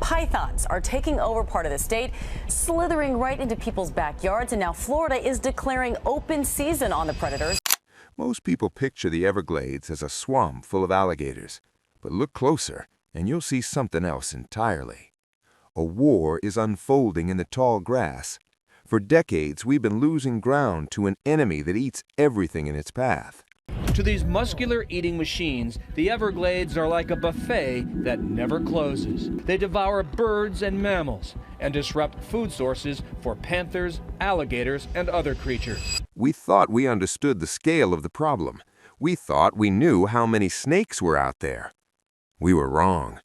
Pythons are taking over part of the state, slithering right into people's backyards, and now Florida is declaring open season on the predators. Most people picture the Everglades as a swamp full of alligators, but look closer and you'll see something else entirely. A war is unfolding in the tall grass. For decades, we've been losing ground to an enemy that eats everything in its path. To these muscular eating machines, the Everglades are like a buffet that never closes. They devour birds and mammals and disrupt food sources for panthers, alligators, and other creatures. We thought we understood the scale of the problem. We thought we knew how many snakes were out there. We were wrong.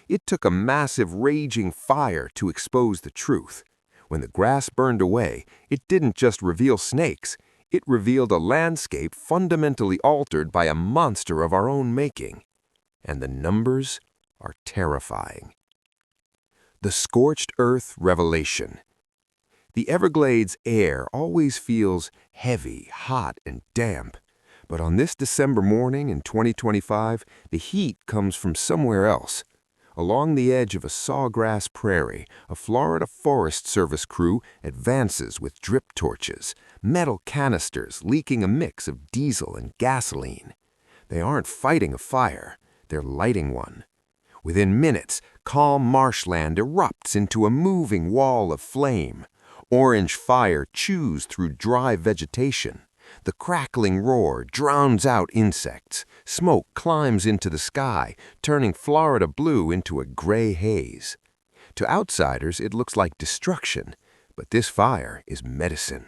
It took a massive raging fire to expose the truth. When the grass burned away, it didn't just reveal snakes. It revealed a landscape fundamentally altered by a monster of our own making. And the numbers are terrifying. The scorched earth revelation. The Everglades air always feels heavy, hot, and damp. But on this December morning in 2025, the heat comes from somewhere else. Along the edge of a sawgrass prairie, a Florida Forest Service crew advances with drip torches, metal canisters leaking a mix of diesel and gasoline. They aren't fighting a fire, they're lighting one. Within minutes, calm marshland erupts into a moving wall of flame. Orange fire chews through dry vegetation. The crackling roar drowns out insects. Smoke climbs into the sky, turning Florida blue into a gray haze. To outsiders, it looks like destruction, but this fire is medicine.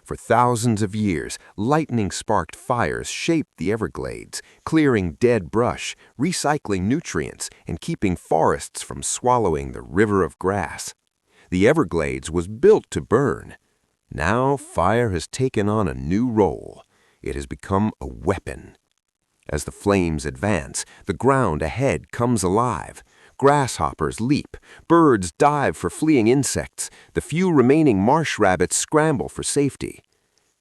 For thousands of years, lightning-sparked fires shaped the Everglades, clearing dead brush, recycling nutrients, and keeping forests from swallowing the river of grass. The Everglades was built to burn. Now fire has taken on a new role. It has become a weapon. As the flames advance, the ground ahead comes alive. Grasshoppers leap, birds dive for fleeing insects, the few remaining marsh rabbits scramble for safety.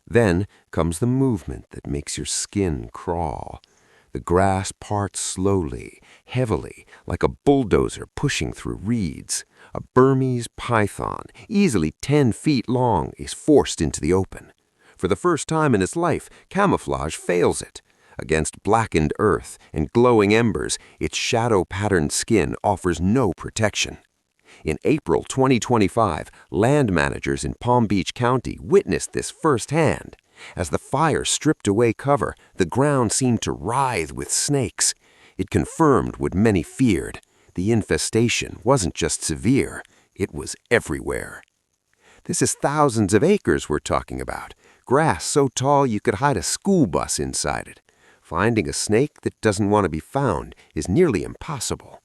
Then comes the movement that makes your skin crawl. The grass parts slowly, heavily, like a bulldozer pushing through reeds. A Burmese python, easily 10 feet long, is forced into the open. For the first time in its life, camouflage fails it. Against blackened earth and glowing embers, its shadow-patterned skin offers no protection. In April 2025, land managers in Palm Beach County witnessed this firsthand. As the fire stripped away cover, the ground seemed to writhe with snakes. It confirmed what many feared. The infestation wasn't just severe, it was everywhere. This is thousands of acres we're talking about. Grass so tall you could hide a school bus inside it. Finding a snake that doesn't want to be found is nearly impossible.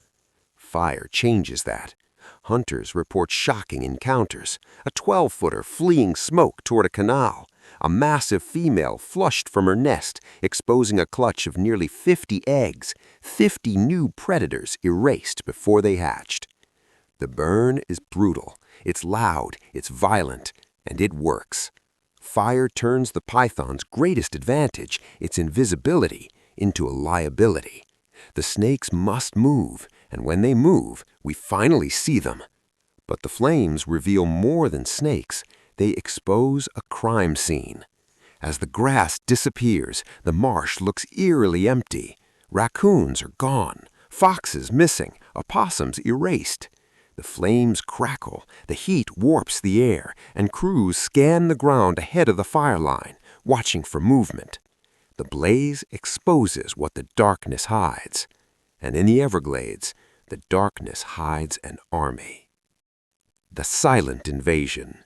Fire changes that. Hunters report shocking encounters. A 12-footer fleeing smoke toward a canal. A massive female flushed from her nest, exposing a clutch of nearly 50 eggs, 50 new predators erased before they hatched. The burn is brutal, it's loud, it's violent, and it works. Fire turns the python's greatest advantage, its invisibility, into a liability. The snakes must move, and when they move, we finally see them. But the flames reveal more than snakes. They expose a crime scene. As the grass disappears, the marsh looks eerily empty. Raccoons are gone, foxes missing, opossums erased. The flames crackle, the heat warps the air, and crews scan the ground ahead of the fire line, watching for movement. The blaze exposes what the darkness hides. And in the Everglades, the darkness hides an army. The silent invasion.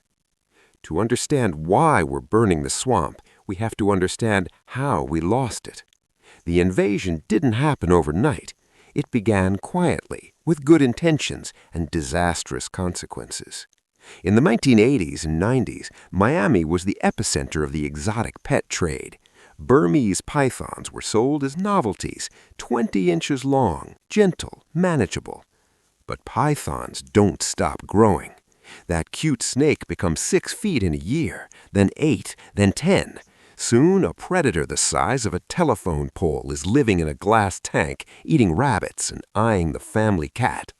To understand why we're burning the swamp, we have to understand how we lost it. The invasion didn't happen overnight. It began quietly, with good intentions and disastrous consequences. In the 1980s and 90s, Miami was the epicenter of the exotic pet trade. Burmese pythons were sold as novelties, 20 inches long, gentle, manageable. But pythons don't stop growing. That cute snake becomes 6 feet in a year, then 8, then 10. Soon, a predator the size of a telephone pole is living in a glass tank, eating rabbits and eyeing the family cat.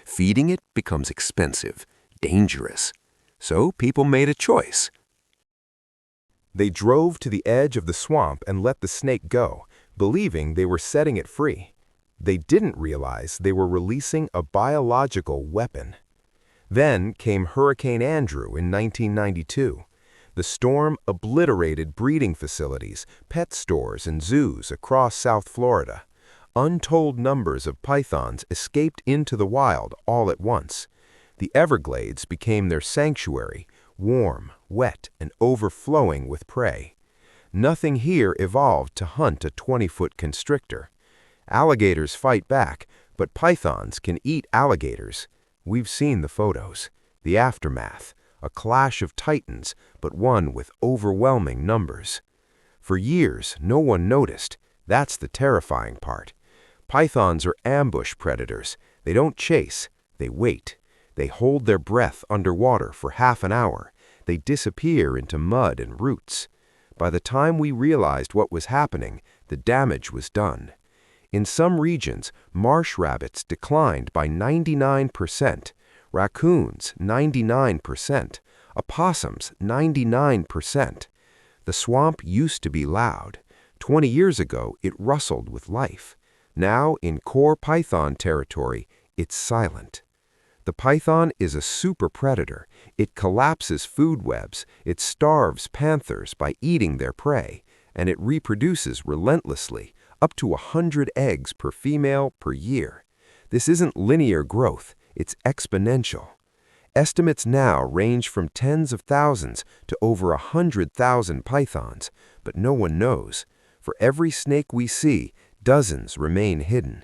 Feeding it becomes expensive, dangerous. So people made a choice. They drove to the edge of the swamp and let the snake go, believing they were setting it free. They didn't realize they were releasing a biological weapon. Then came Hurricane Andrew in 1992. The storm obliterated breeding facilities, pet stores, and zoos across South Florida. Untold numbers of pythons escaped into the wild all at once. The Everglades became their sanctuary, warm, wet, and overflowing with prey. Nothing here evolved to hunt a 20-foot constrictor. Alligators fight back, but pythons can eat alligators. We've seen the photos, the aftermath, a clash of titans, but one with overwhelming numbers. For years, no one noticed. That's the terrifying part. Pythons are ambush predators. They don't chase, they wait. They hold their breath underwater for half an hour. They disappear into mud and roots. By the time we realized what was happening, the damage was done. In some regions, marsh rabbits declined by 99%, raccoons 99%, opossums 99%. The swamp used to be loud. 20 years ago, it rustled with life. Now, in core python territory, it's silent. The python is a super predator. It collapses food webs, it starves panthers by eating their prey, and it reproduces relentlessly, up to 100 eggs per female per year. This isn't linear growth, it's exponential. Estimates now range from tens of thousands to over 100,000 pythons, but no one knows. For every snake we see, dozens remain hidden.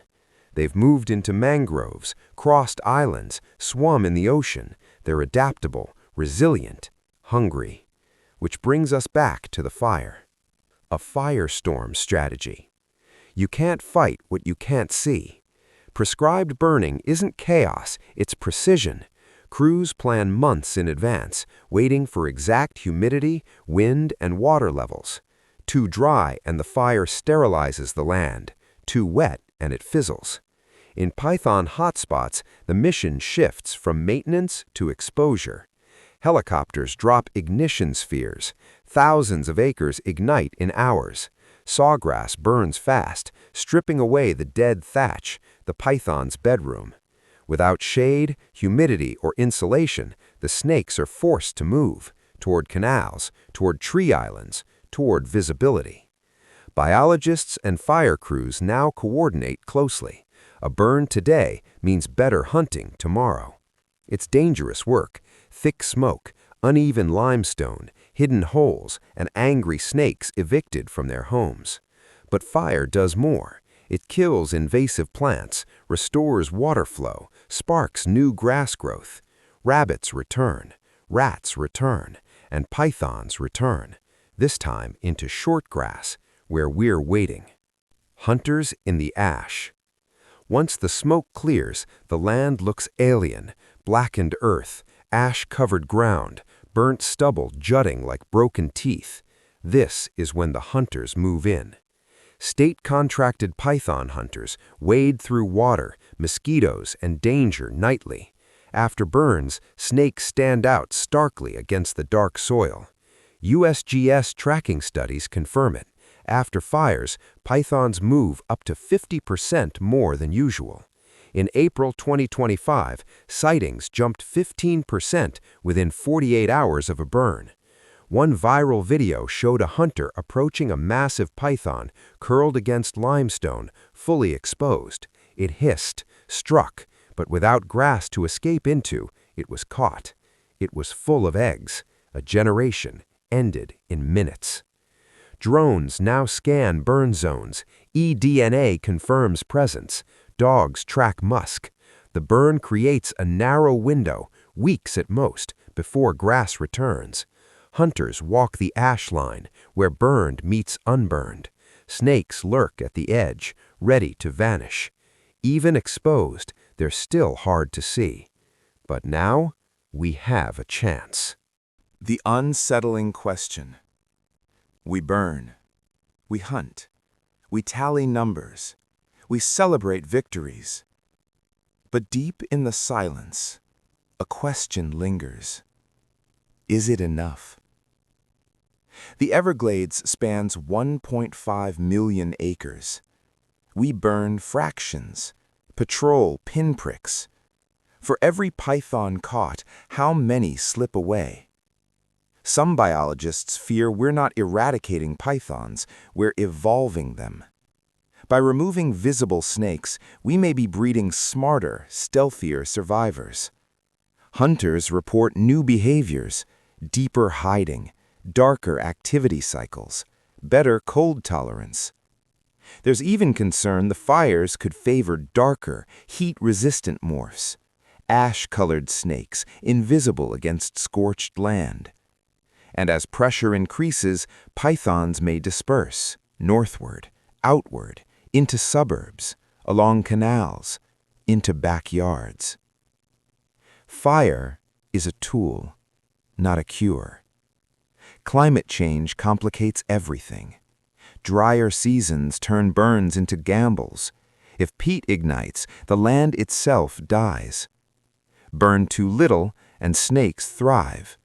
They've moved into mangroves, crossed islands, swum in the ocean. They're adaptable, resilient, hungry. Which brings us back to the fire. A firestorm strategy. You can't fight what you can't see. Prescribed burning isn't chaos, it's precision. Crews plan months in advance, waiting for exact humidity, wind, and water levels. Too dry and the fire sterilizes the land. Too wet and it fizzles. In python hotspots, the mission shifts from maintenance to exposure. Helicopters drop ignition spheres. Thousands of acres ignite in hours. Sawgrass burns fast, stripping away the dead thatch, the python's bedroom. Without shade, humidity, or insulation, the snakes are forced to move toward canals, toward tree islands, toward visibility. Biologists and fire crews now coordinate closely. A burn today means better hunting tomorrow. It's dangerous work, thick smoke, uneven limestone, hidden holes, and angry snakes evicted from their homes. But fire does more. It kills invasive plants, restores water flow, sparks new grass growth. Rabbits return, rats return, and pythons return, this time into short grass, where we're waiting. Hunters in the ash. Once the smoke clears, the land looks alien, blackened earth, ash-covered ground, burnt stubble jutting like broken teeth. This is when the hunters move in. State-contracted python hunters wade through water, mosquitoes, and danger nightly. After burns, snakes stand out starkly against the dark soil. USGS tracking studies confirm it. After fires, pythons move up to 50% more than usual. In April 2025, sightings jumped 15% within 48 hours of a burn. One viral video showed a hunter approaching a massive python curled against limestone, fully exposed. It hissed, struck, but without grass to escape into, it was caught. It was full of eggs. A generation ended in minutes. Drones now scan burn zones. eDNA confirms presence. Dogs track musk. The burn creates a narrow window, weeks at most, before grass returns. Hunters walk the ash line, where burned meets unburned. Snakes lurk at the edge, ready to vanish. Even exposed, they're still hard to see. But now, we have a chance. The unsettling question. We burn. We hunt. We tally numbers. We celebrate victories. But deep in the silence, a question lingers. Is it enough? The Everglades spans 1.5 million acres. We burn fractions, patrol pinpricks. For every python caught, how many slip away? Some biologists fear we're not eradicating pythons, we're evolving them. By removing visible snakes, we may be breeding smarter, stealthier survivors. Hunters report new behaviors, deeper hiding, darker activity cycles, better cold tolerance. There's even concern the fires could favor darker, heat-resistant morphs, ash-colored snakes, invisible against scorched land. And as pressure increases, pythons may disperse, northward, outward, into suburbs, along canals, into backyards. Fire is a tool, not a cure. Climate change complicates everything. Drier seasons turn burns into gambles. If peat ignites, the land itself dies. Burn too little, and snakes thrive.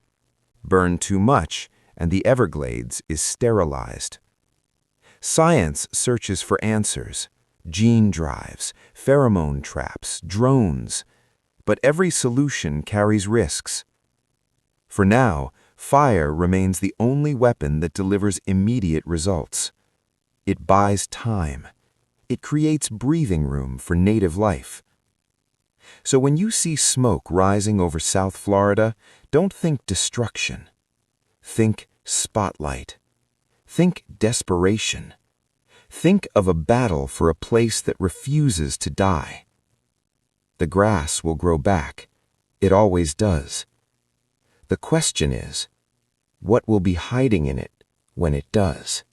Burn too much, and the Everglades is sterilized. Science searches for answers, gene drives, pheromone traps, drones. But every solution carries risks. For now, fire remains the only weapon that delivers immediate results. It buys time. It creates breathing room for native life. So when you see smoke rising over South Florida, don't think destruction. Think spotlight. Think desperation. Think of a battle for a place that refuses to die. The grass will grow back. It always does. The question is, what will be hiding in it when it does?